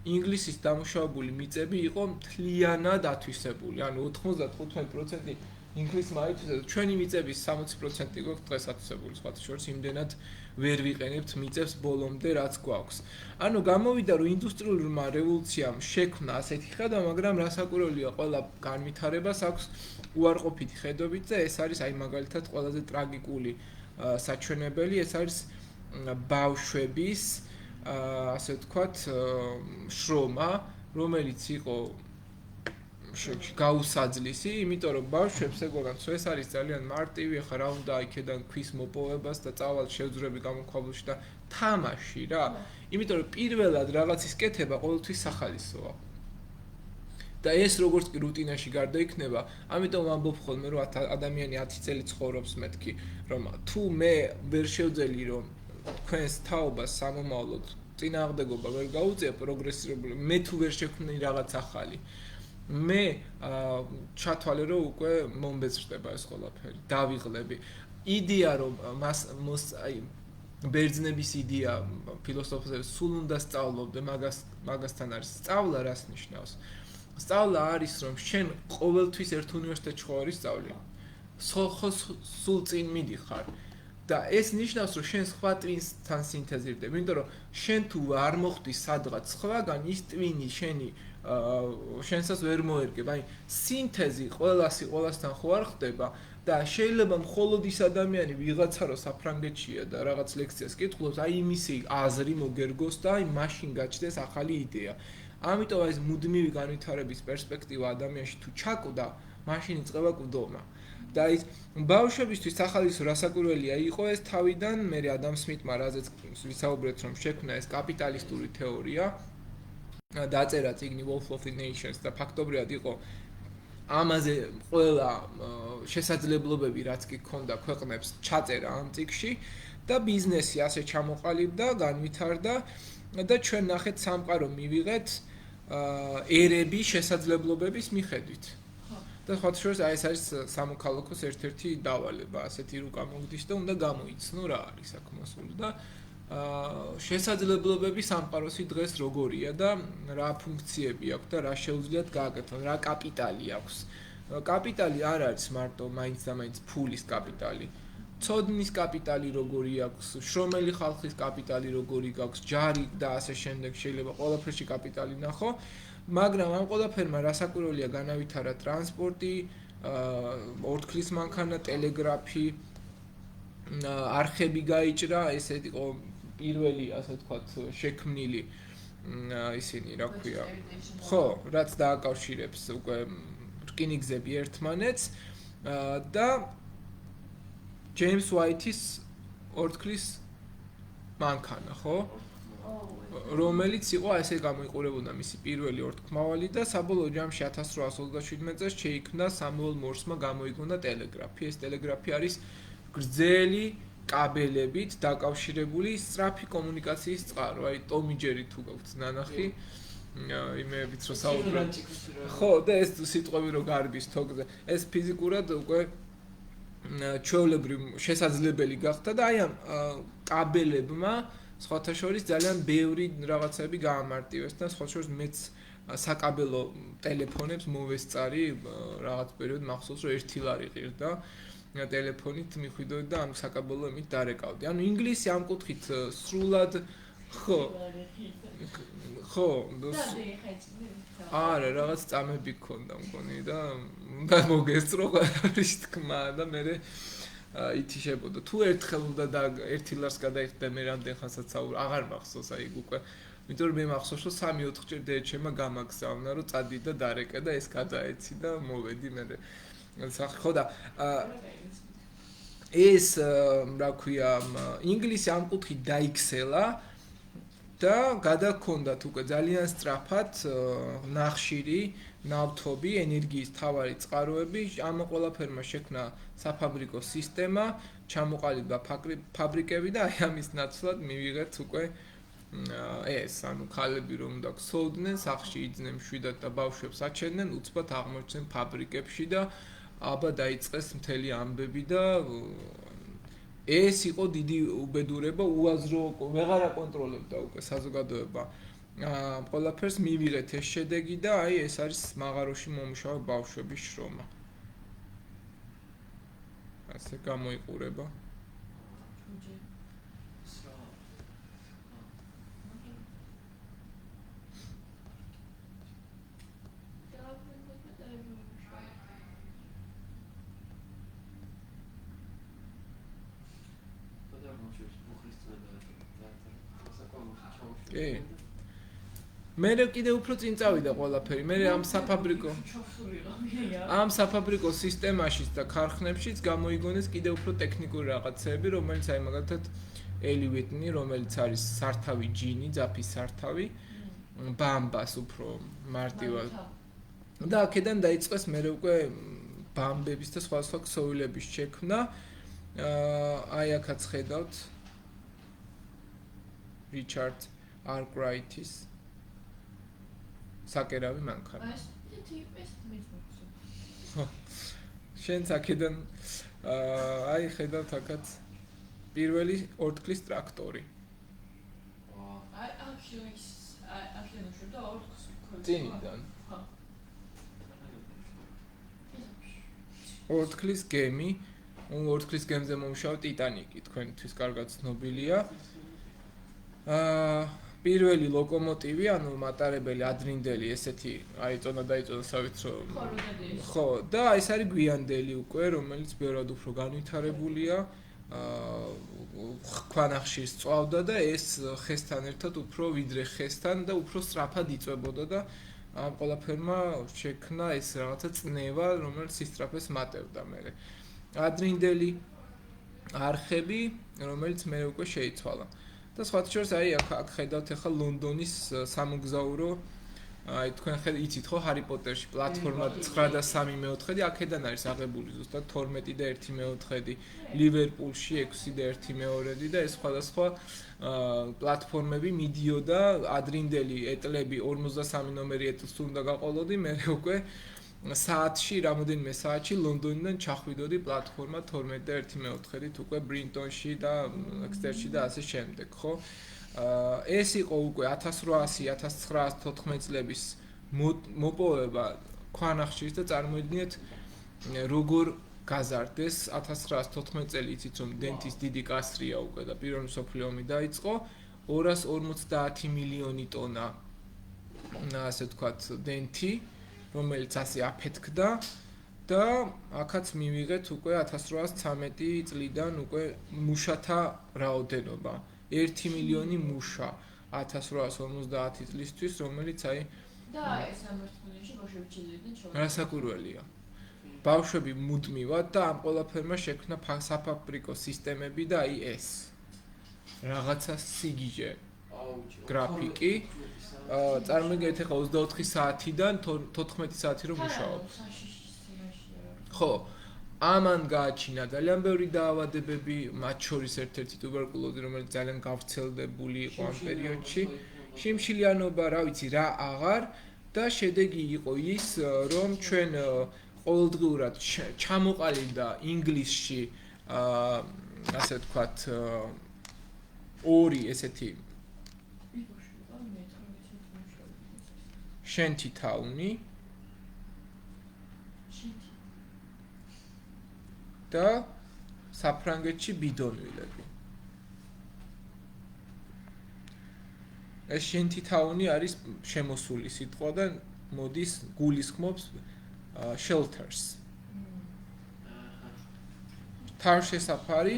ინგლისის დამუშავებული მიწები იყო მთლიანად ათვისებული, ანუ 95% ინგლისმა აითვისა, ჩვენი მიწების 60% გვაქვს დღეს ათვისებული, სხვათა შორის იმდენად ვერ ვიყენებთ მიწებს ბოლომდე, რაც გვაქვს. ანუ გამოვიდა, რომ ინდუსტრიულურმა რევოლუციამ შექმნა ასეთი ხედვა, მაგრამ რასაკვირველია, ყველა განვითარებას აქვს უარყოფითი ხედვებით და ეს არის აი მაგალითად ყველაზე ტრაგიკული საჩვენებელი, ეს არის ბავშვების ასე ვთქვათ, შრომა, რომელიც იყო გაუსაძლისი, იმიტომ რომ ბავშვებს ეგვაგანს ეს არის ძალიან მარტივი, ახლა რა უნდა იქიდან ქვის მოპოვებას და წავალ შევძრები გამოქვაბულში და თამაში რა. იმიტომ რომ პირველად რაღაცის კეთება ყოველთვის სახალისოა. და ეს როგორც კი რუტინაში გარდაიქმნება, ამიტომ ვამბობ ხოლმე, რომ ადამიანი 10 წელი ცხოვრობს მეთქი, რომ თუ მე ვერ შევძელი რომ თქვენს თაობას სამომავლოდ წინააღმდეგობა ვერ გაუწია პროგრესირებული, მე თუ ვერ შექმნი რაღაც ახალი, მე ჩათვალე რომ უკვე მომბეწრდება ეს ყველაფერი, დავიღლები. იდეა რომ აი ბერძნების იდეა ფილოსოფიაზე სულ უნდა სწავლობდე, მაგასთან არის სწავლა რას ნიშნავს? სწავლა არის რომ შენ ყოველთვის ერთ უნივერსიტეტში ხო არის სწავლი. სულ წინ მიდიხარ. და ეს ნიშნავს, რომ შენ სხვა ტვინსთან სინთეზირდები, იმიტომ რომ შენ თუ არ მოხდი სადღაც სხვაგან, ის ტვინი შენსაც ვერ მოერგებ. აი, სინთეზი ყველასთან ხო არ ხდება და შეიძლება მხოლოდ ის ადამიანი ვიღაცა რო საფრანგეთშია და რაღაც ლექციას კითხულობს, აი იმისი აზრი მოგერგოს და აი მაშინ გაჩნდეს ახალი იდეა. ამიტომ აი ეს მუდმივი განვითარების პერსპექტივა ადამიანში თუ ჩაკვდა, მაშინ იწყება კვდომა. და ის ბავშვებისთვის სახალისო რასაკვირველია იყო ეს თავიდან მე ადამ სმითმა რაზეც ვისაუბრეთ რომ შექმნა ეს კაპიტალისტური თეორია დაწერა წიგნი Wealth of the Nations და ფაქტობრივად იყო ამაზე ყველა შესაძლებლობები რაც კი ქონდა ქვეყნებს ჩაწერა ამ წიგნში და ბიზნესი ასე ჩამოყალიბდა, განვითარდა და ჩვენ ნახეთ სამყარო მივიღეთ ერები შესაძლებლობების მიხედვით. და სხვა შორის აი ეს არის სამოქალაქოს ერთ-ერთი დავალება, ასეთი რუკა მოგდის და უნდა გამოიცნო რა არის აქ მოსული და შესაძლებლობები სამყაროსი დღეს როგორია და რა ფუნქციები აქვს და რა შეუძლიათ გააკეთონ, რა კაპიტალი აქვს. კაპიტალი არ არის მარტო მაინც და მაინც ფულის კაპიტალი. ცოდნის კაპიტალი როგორი აქვს, შრომელი ხალხის კაპიტალი როგორი გაქვს, ჯარი და ასე შემდეგ შეიძლება ყველაფერში კაპიტალი ნახო. მაგრამ ამ ყველაფერმა რასაკვირველია განავითარა ტრანსპორტი, ორთქლის მანქანა, ტელეგრაფი, არხები გაიჭრა, ესე იყო პირველი, ასე ვთქვათ, შექმნილი ისინი, რა ქვია. ხო, რაც დააკავშირებს უკვე რკინიგზები ერთმანეთს და ჯეიმს უაიტის ორთქლის მანქანა, ხო? ოუ. რომელიც იყო ესე გამოიყურებოდა მისი პირველი ორთქმავალი და საბოლოო ჯამში 1827 წელს შეიქმნა სამუელ მორსმა გამოიგონა ტელეგრაფი. ეს ტელეგრაფი არის გრძელი კაბელებით დაკავშირებული სწრაფი კომუნიკაციის წყარო. აი ტომი ჯერი თუ გაქვთ ნანახი, იმეებით რომ საუბრობთ. ხო, და ეს სიტყვები რო გარბის თოგზე. ეს ფიზიკურად უკვე ჩვეულებრივ შესაძლებელი გახდა და აი ამ კაბელებმა სხვათა შორის ძალიან ბევრი რაღაცები გაამარტივეს და სხვათა შორის მეც საკაბელო ტელეფონებს მოვესწარი რაღაც პერიოდ მახსოვს რომ 1 ლარი ყირდა ტელეფონით მიხვიდოდი და ამ საკაბელო იმით დარეკავდი. ანუ ინგლისი ამ კუთხით სრულად ხო არა რაღაც წამები გქონდა მგონი და უნდა მოგესწრო ის თქმა და მე ითიშებოდა. თუ ერთხელ უნდა და 1 ლარს გადაიხდა მე რამდენ ხანსაც აღარ მახსოვს აი უკვე. იმიტომ რომ მე მახსოვს რომ 3-4 ჯერ დეეჩემა გამაგზავნა რომ წადი და დარეკე და ეს გადაეცი და მოვედი მე. ხო და ეს რა ქვია ინგლისი ამ კუთხით დაიქცელა და გადაგქონდათ უკვე ძალიან სწრაფად ნახშირი, ნავთობი, ენერგიის თავარი წყაროები, ამ ყველაფერმა შექმნა საფაბრიკო სისტემა, ჩამოყალიბდა ფაბრიკები და აი ამის ნაცვლად მივიღეთ უკვე ეს, ანუ ქალები რომ უნდა ქსოვდნენ, სახლში იძნენ მშვიდად და ბავშვებს აჩენდნენ, უცბად აღმოჩნდნენ ფაბრიკებში და აბა დაიწყეს მთელი ამბები და ეს იყო დიდი უბედურება, უაზრო ვეღარ აკონტროლებდა უკვე საზოგადოება. ყველაფერს მივიღეთ ეს შედეგი და აი ეს არის მაღაროში მომუშავე ბავშვების შრომა. ასე გამოიყურება. კი. მე კიდე უფრო წინ წავიდა ყველაფერი. მე ამ საფაბრიკო სისტემაშიც და ქარხნებშიც გამოიგონეს კიდე უფრო ტექნიკური რაღაცები, რომელიც აი მაგალითად ელი ვიტნი, რომელიც არის სართავი ჯინი, ძაფის სართავი, ბამბას უფრო მარტივად. და აქედან დაიწყეს მე უკვე ბამბების და სხვა ქსოვილების შექმნა. აი აქაც ხედავთ რიჩარდ არკრაითის საკერავი მანქანა. შენც აქედან აი ხედავთ აქაც პირველი ორთქლის ტრაქტორი. წინიდან. ორთქლის გემი, ორთქლის გემზე მომუშავე ტიტანიკი, თქვენთვის კარგად ცნობილია. პირველი ლოკომოტივი, ანუ მატარებელი ადრინდელი ესეთი აიწონა დაიწონა ხო და ეს არის გვიანდელი უკვე, რომელიც ბევრად უფრო განვითარებულია. ქვანახშირს წვავდა და ეს ხესთან ერთად უფრო ვიდრე ხესთან და უფრო სწრაფად იწვებოდა და ამ ყველაფერმა შექმნა ეს რაღაცა წნევა, რომელიც სისწრაფეს მატებდა მერე. ადრინდელი არხები, რომელიც მე უკვე შეიცვალა. და სხვათა შორის აი აქ ხედავთ ახლა ლონდონის სამოგზაურო აი თქვენ იცით ხო ჰარი პოტერში პლატფორმა 9 და 3 მეოთხედი აქედან არის აღებული ზუსტად 12 და 1 მეოთხედი ლივერპულში 6 და 1 მეორედი და ეს სხვადასხვა პლატფორმები მიდიოდა ადრინდელი ეტლები 53 ნომერი ეტლს უნდა გაყოლოდი მე უკვე საათში რამოდენიმე საათში ლონდონიდან ჩახვიდოდი პლატფორმა 12 და 1 მეოთხედით უკვე ბრინტონში და ექსტერში და ასე შემდეგ ხო ეს იყო უკვე 1800-1914 წლების მოპოვება ქვანახშირის და წარმოიდგინეთ როგორ გაზარდეს 1914 წელი იცით რომ დენთის დიდი კასრია უკვე და პირველი მსოფლიო ომი დაიწყო 250 მილიონი ტონა ასე ვთქვათ დენთი რომელიც ასე აფეთქდა და აქაც მივიღეთ უკვე 1813 წლიდან უკვე მუშათა რაოდენობა 1 მილიონი მუშა 1850 წლისთვის, რომელიც აი და ეს ამერტყუნში ბოშევიჩიძიდან ჩავა. რასაკურველია. ბავშვები მუდმივად და ამ ყველაფერმა შექმნა საფაბრიკო სისტემები და აი ეს რაღაცა სიგიჟე გრაფიკი. წარმოგიდგენთ ახლა 24 საათიდან 14 საათი რომ მუშაობ. ხო, ამან გააჩინა ძალიან ბევრი დაავადებები, მათ შორის ერთ-ერთი ტუბერკულოზი, რომელიც ძალიან გავრცელებული იყო ამ პერიოდში. შიმშილიანობა, რა ვიცი, რა აღარ და შედეგი იყო ის, რომ ჩვენ ყოველდღიურად ჩამოყალიბდა ინგლისში, ასე ვთქვათ, ორი ესეთი შენთითაუნი და საფრანგეთში ბიდონვილები. ეს შენთითაუნი არის შემოსული სიტყვა და მოდის გულისხმობს shelters. თავშესაფარი,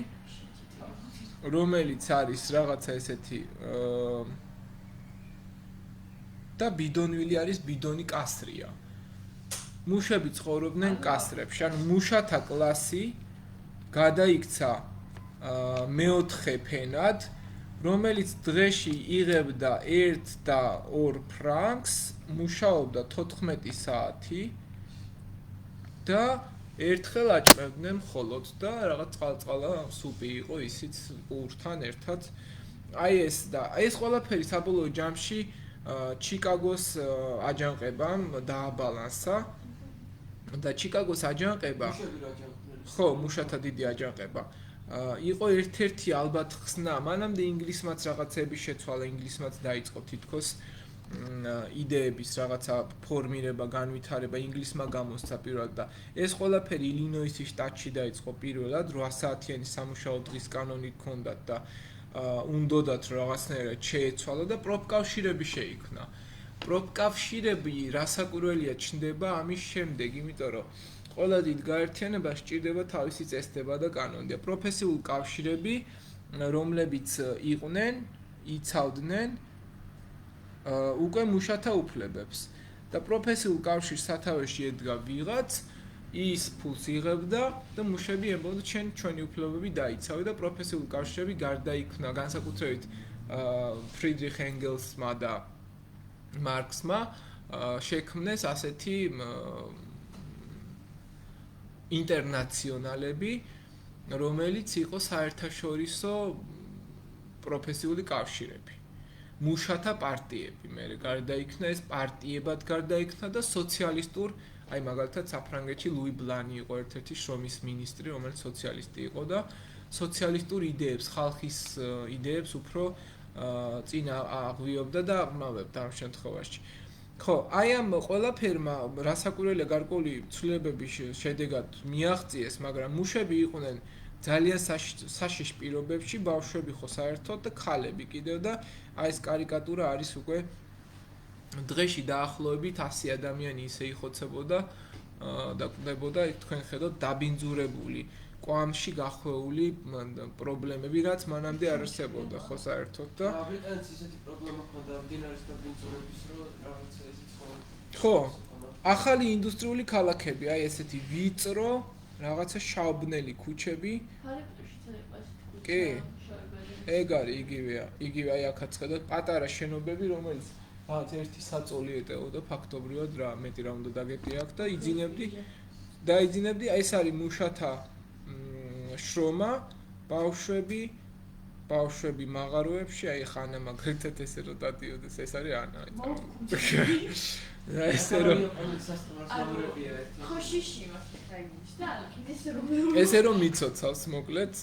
რომელიც არის რაღაცა ესეთი და ბიდონვილი არის ბიდონი კასრია. მუშები ცხოვრობდნენ კასრებში, ანუ მუშათა კლასი გადაიქცა მეოთხე ფენად, რომელიც დღეში იღებდა 1 და 2 ფრანკს, მუშაობდა 14 საათი და ერთხელ აჭმევდნენ მხოლოდ და რაღაც წყალ-წყალა სუპი იყო ისიც პურთან ერთად. აი ეს და ეს ყველაფერი საბოლოო ჯამში ჩიკაგოს აჯანყებამ დააბალანსა და ჩიკაგოს აჯანყება ხო, მუშათა დიდი აჯანყება. იყო ერთ-ერთი ალბათ ხსნა, მანამდე ინგლისმაც რაღაცები შეცვალა, ინგლისმაც დაიწყო თითქოს იდეების რაღაცა ფორმირება, განვითარება, ინგლისმა გამოსცა პირველად და ეს ყველაფერი ილინოისის შტატში დაიწყო პირველად, 8 საათიანი სამუშაო დღის კანონი ჰქონდათ და უნდოდათ რომ რაღაცნაირად შეეცვალა და პროფკავშირები შეიქმნა. პროფკავშირები რასაკვირველია ჩნდება ამის შემდეგ, იმიტომ რომ ყველა დიდ გაერთიანებას სჭირდება თავისი წესდება და კანონი და პროფესიული კავშირები, რომლებიც იყვნენ, იცავდნენ უკვე მუშათა უფლებებს და პროფესიულ კავშირს სათავეში ედგა ვიღაც, ის ფულს იღებდა და მუშები ემბოდა ჩვენი უფლებები დაიცავე და პროფესიული კავშირები გარდაიქმნა განსაკუთრებით ფრიდრიხ ენგელსმა და მარქსმა შექმნეს ასეთი ინტერნაციონალები, რომელიც იყო საერთაშორისო პროფესიული კავშირები. მუშათა პარტიები, მე გარდაიქმნა ეს პარტიებად გარდაიქმნა და სოციალისტურ, აი მაგალითად საფრანგეთში ლუი ბლანი იყო ერთ-ერთი შრომის მინისტრი, რომელიც სოციალისტი იყო და სოციალისტურ იდეებს, ხალხის იდეებს უფრო წინ აღვიობდა და აღმავებდა ამ შემთხვევაში. ხო, აი ამ ყველაფერმა რასაკვირველია გარკვეული ცვლილებების შედეგად მიაღწიეს, მაგრამ მუშები იყვნენ ძალიან საშიშ პირობებში, ბავშვები ხო საერთოდ და ქალები კიდევ და აი ეს კარიკატურა არის უკვე დღეში დაახლოებით 100 ადამიანი ისე იხოცებოდა და კვდებოდა თქვენ ხედავთ დაბინძურებული კვამში გახვეული პრობლემები, რაც მანამდე არ არსებობდა ხო საერთოდ და ბრიტანეთს ისეთი პრობლემა ჰქონდა მდინარის დაბინძურების, რომ რაღაცა ისეთი ხო, ახალი ინდუსტრიული ქალაქები, აი ესეთი ვიწრო, რაღაცა შავბნელი ქუჩები. კი. ეგ არის იგივე აი აქაც ხედავთ პატარა შენობები, რომელიც რაღაც ერთი საწოლი ეტეოდა ფაქტობრივად რა, მეტი რა უნდა დაგეტია აქ და იძინებდი, აი ეს არის მუშათა შრომა, ბავშვები მაღაროებში, აი ხანა მაგალითად ესე რომ დადიოდეს, ეს არის ანა. და ესე რომ ხოშიში მაგის და ესე რომ მიცოცავს მოკლედ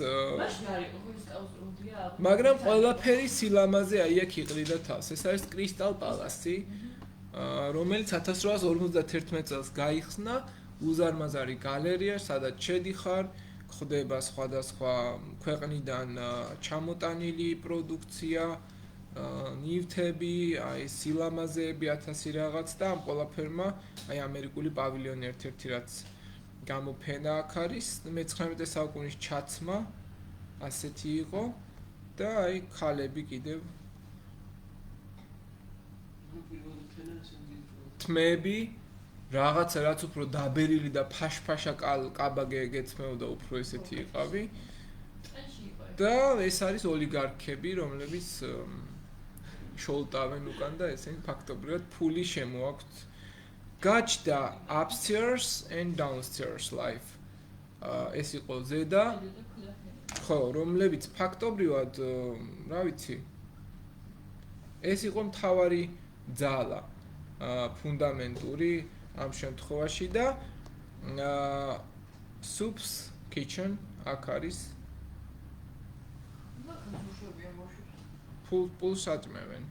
მაგრამ ყველაფერი სილამაზე აი აქ იყრიდა თავს. ეს არის კრისტალ პალასი, რომელიც 1851 წელს გაიხსნა, უზარმაზარი გალერეა, სადაც შედიხარ, ხდება სხვადასხვა ქვეყნიდან ჩამოტანილი პროდუქცია, ნივთები, აი სილამაზეები 1000 რაღაც და ამ ყველაფერმა აი ამერიკული პავილიონი ერთ-ერთი რაც გამოფენა აქ არის, მე-19 საუკუნის ჩაცმა ასეთი იყო და აი ქალები კიდევ თმები რაღაცა რაც უფრო დაბერილი და ფაშფაშა კაბა გეცმეოდა უფრო ესეთი იყავი წელში იყო ეს. და ეს არის ოლიგარქები რომლებიც შოულტავენ უკან და ესენი ფაქტობრივად ფული შემოაქვთ გაჩნდა upstairs and downstairs life ეს იყო ზედა შედიოდა ქვედაფერი. ხო რომლებიც ფაქტობრივად რა ვიცი ეს იყო მთავარი ძალა ფუნდამენტური ამ შემთხვევაში და soups kitchen აქ არის მაგას უშვებია მოშვებს. პულს აჭმევენ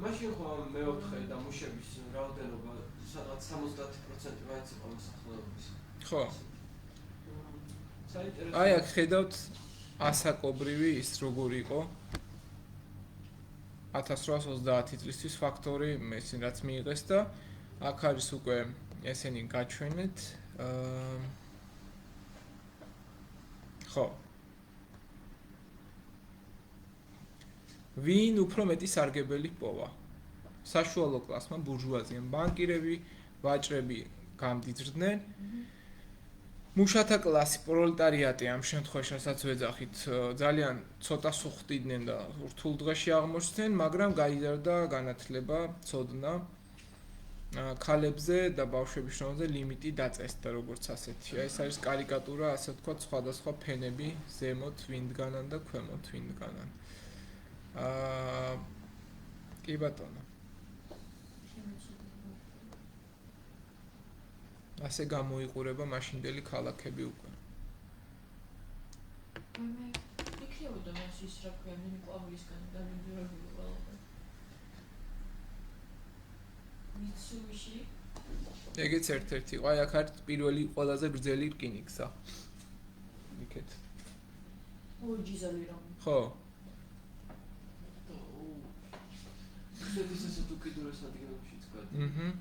მაშინ ხო ამ მეოთხე და მუშების რაოდენობა სადღაც 70% მაინც იყო მოსახლეობის. ხო საინტერესო. აი აქ ხედავთ ასაკობრივი ის როგორი იყო 1830 წლისთვის ფაქტორი ესენ რაც მიიღეს და აქ არის უკვე ესენი გაჩვენეთ ხო ვინ უფრო მეტი სარგებელი პოვა საშუალო კლასმა ბურჟუაზიამ ბანკირები ვაჭრები გამდიძრდნენ მუშათა კლასი პროლეტარიატი ამ შემთხვევაში რასაც ვეძახით ძალიან ცოტა სუხტიდნენ და რთულ დღეში აღმოჩნდნენ მაგრამ გაიზარდა განათლება ცოდნა ქალებზე და ბავშვების შრომაზე ლიმიტი დაწესდა როგორც ასეთია ეს არის კარიკატურა ასე ვთქვათ სხვადასხვა ფენები ზემოთ ვინდგანან და ქვემოთ ვინდგანან კი ბატონო ასე გამოიყურება მაშინდელი ქალაქები უკვე მე იქნებოდა მას ის რა ქვია მინიკლავილისგან დამიჯერებული ყველაფერი. მიცუმიში ეგეც ერთ-ერთი იყო აი აქ არის პირველი ყველაზე გრძელი რკინიგზა იქეთ ოჯიზალი რომ ხო ეს თუ კიდურეს ადგილებშიც გადი.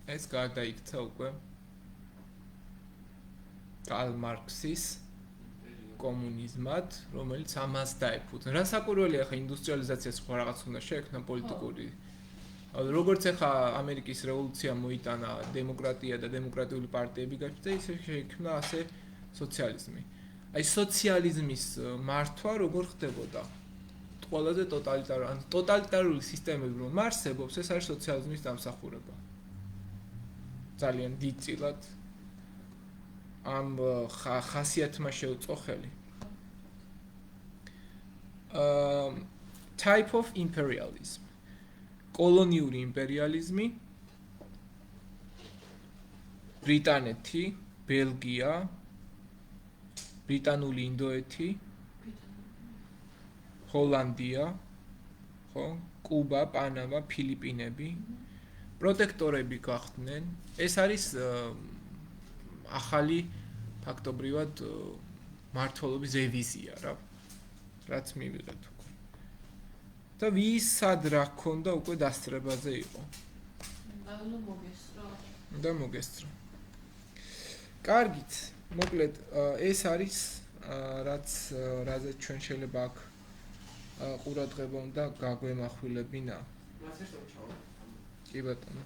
ეს გადაიქცა უკვე კარლ მარქსის კომუნიზმად, რომელიც ამას დაეფუძნა. რა საკვირველია ხა ინდუსტრიალიზაციას სხვა რაღაც უნდა შეექმნა პოლიტიკური. როგორც ახლა ამერიკის რევოლუცია მოიტანა დემოკრატია და დემოკრატიული პარტიები გაჩნდა, ისე შეექმნა ასე სოციალიზმი. აი სოციალიზმის მართვა როგორ ხდებოდა? ყველაზე ტოტალიტარული სისტემები რომ არსებობს, ეს არის სოციალიზმის დამსახურება. ძალიან დიდწილად ამ ხასიათმა შეუწყო ხელი. Type of imperialism. კოლონიური იმპერიალიზმი ბრიტანეთი, ბელგია, ბრიტანული ინდოეთი, ჰოლანდია, ხო, კუბა, პანამა, ფილიპინები პროტექტორები გახდნენ. ეს არის ახალი ფაქტობრივად მართლობის რევიზია რა. რაც მივიღეთ უკვე. და ვისად რა ქონდა უკვე დასწრებაზე იყო. და მოგესწრო. კარგით, მოკლედ ეს არის რაც რაზეც ჩვენ შეიძლება აქ ყურადღება უნდა გაგვემახვილებინა. მას ერთად ჩავა. კი ბატონო.